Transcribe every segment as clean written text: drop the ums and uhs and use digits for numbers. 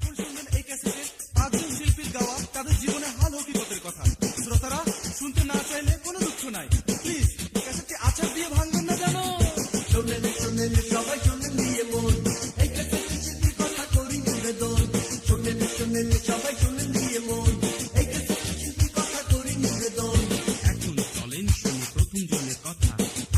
এখন শুনবেন এই ক্যাসেটে 5 জন শিল্পীর গাওয়া তাদের জীবনে হাল হকিকতের কথা। শ্রোতারা শুনতে না চাইলে কোনো দুঃখ নাই, প্লিজ ক্যাসেটটি আচার দিয়ে ভাঙবেন না যেন। শোনেন শোনেন সবাই শোনেন দিয়ে মন, এই ক্যাসেটে শিল্পীর কথা করি নিবেদন। শোনেন শোনেন সবাই শোনেন দিয়ে মন, এই ক্যাসেটে শিল্পীর কথা করি নিবেদন। এখন চলেন শুনি প্রথম জনের কথা,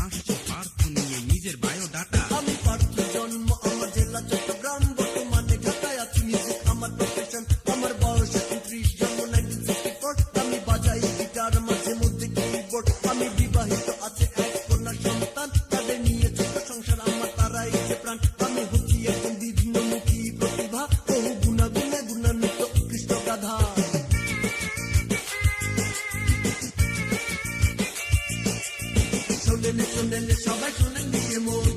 আসছে পার্থ নিয়ে নিজের বায়োডাটা। আমি পার্থ, জন্ম আমার জেলা চট্টগ্রাম, বর্তমানে ঢাকায় আছি। মিউজিক আমার প্রফেশন, আমার বয়স 29, জন্ম 1964। আমি বাজাই গিটার, মাঝে মধ্যে কিবোর্ড। আমি বিবাহিত, আছে এক কন্যা সন্তান, তাদের নিয়ে ছোট সংসার আমার, তারাই যে প্রাণ। আমি হচ্ছি একজন বিভিন্নমুখী প্রতিভা, বহু গুণাগুণে গুণান্বিত উৎকৃষ্ট গাধা। শোনেন শোনেন সবাই শোনেন দিয়ে মন,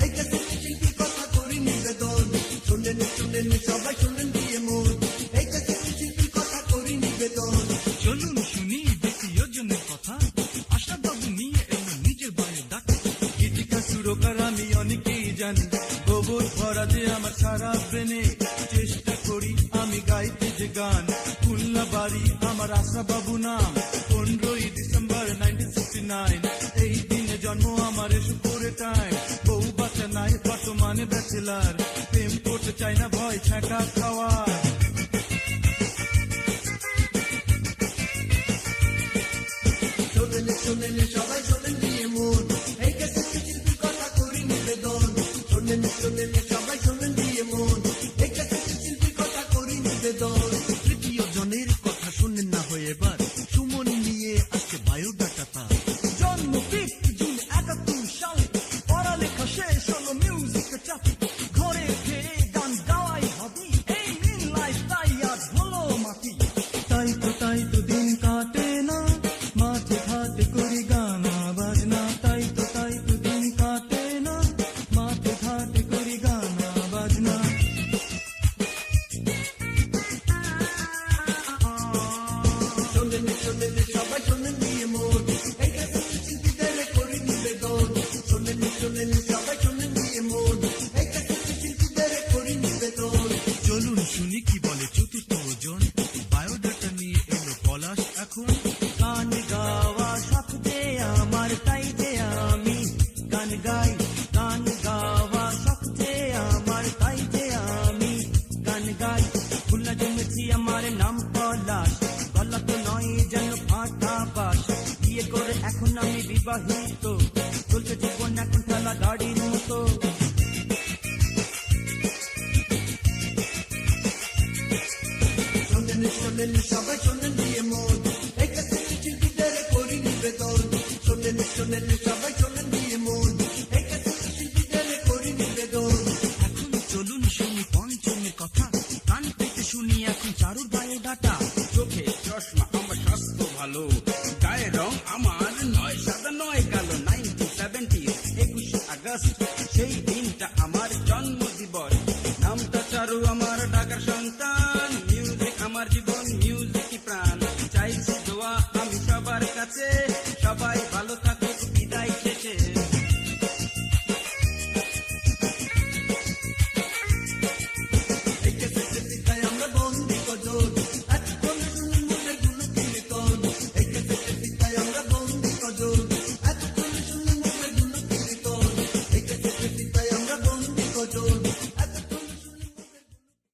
এই ক্যাসেটে শিল্পীর কথা করি নিবেদন। শোনেন শোনেন সবাই শোনেন দিয়ে মন, এই ক্যাসেটে শিল্পীর কথা করি নিবেদন। চলুন শুনি দ্বিতীয় জনের কথা, আশাদ বাবু নিয়ে এলো নিজের বায়োডাটা। গীতিকা সুরকার আমি অনেকেই জানি, গোবর ভরা যে আমার সারা ব্রেনে। চেষ্টা করি আমি গাইতে যে গান, খুলনা বাড়ি আমার আশা বাবু নাম। 15ই ডিসেম্বর 1969, এই দিনে জন্ম আমার, এসো করে টাইম। বউ বাচ্চা নাই, বর্তমানে ব্যাচেলার, প্রেম করতে চাই না, ভয় ছ্যাঁকা খাওয়ার। শোনেন শোনেন সবাই শোনেন দিয়ে মন, এই ক্যাসেটে শিল্পীর কথা করি নিবেদন। শোনেন শোনেন সবাই শোনেন দিয়ে মন, এই ক্যাসেটে শিল্পীর কথা করি নিবেদন। তৃতীয় জনের কথা শোনেন না হয় এবার, সুমন নিয়ে আজকে বায়োডাটা তার। জন্ম 5 জুন 71 সালে, পড়ালেখা শেষ হলো মিউজিক চাপে। ঘরে ফিরে গান গাওয়াই হবি, এই রিল লাইফ তাই আজ হলো মাটি। তাই তো দিন কাটে না, মাঠে ঘাটে করি গানা বাজনা। তাই তো দিন কাটে না, মাঠে ঘাটে করি গানা বাজনা। শোনেন শোনেন সবাই শোনেন দিয়ে মন, এই ক্যাসেটে শিল্পীদের করি নিবেদন। শোনেন শোনেন সবাই শোনেন দিয়ে মন, এই ক্যাসেটে শিল্পীদের করি নিবেদন। চলুন শুনি কি বলে চতুর্থ জন, বায়োডাটা নিয়ে এলো পলাশ এখন। গান গাওয়া শখ যে আমার, তাই যে আমি গান গাই। গান গাওয়া শখ যে আমার, তাই যে আমি গান গাই। খুলনা জন্মেছি, আমার নাম পলাশ, গলা তো নয় যেন ফাটা বাস। বিয়ে করে এখন আমি বিবাহিত, চলছে জীবন এখন ঠেলা গাড়ির মতো। শোনেন শোনেন সবাই শোনেন দিয়ে মন, এই ক্যাসেটে শিল্পীদের করি নিবেদন। শোনেন শোনেন সবাই শোনেন দিয়ে মন, এই ক্যাসেটে শিল্পীদের করি নিবেদন। এখন চলুন শুনি পঞ্চমের কথা, কান পেতে শুনি এখন চারুর বায়োডাটা। চোখে চশমা, আমার স্বাস্থ্য ভালো, গায়ের রং আমার নয় সাদা নয় কালো। 1970 21 আগস্ট, সেই দিনটা আমার জন্ম দিবস। নামটা চারু, আমার ঢাকার সন্তান।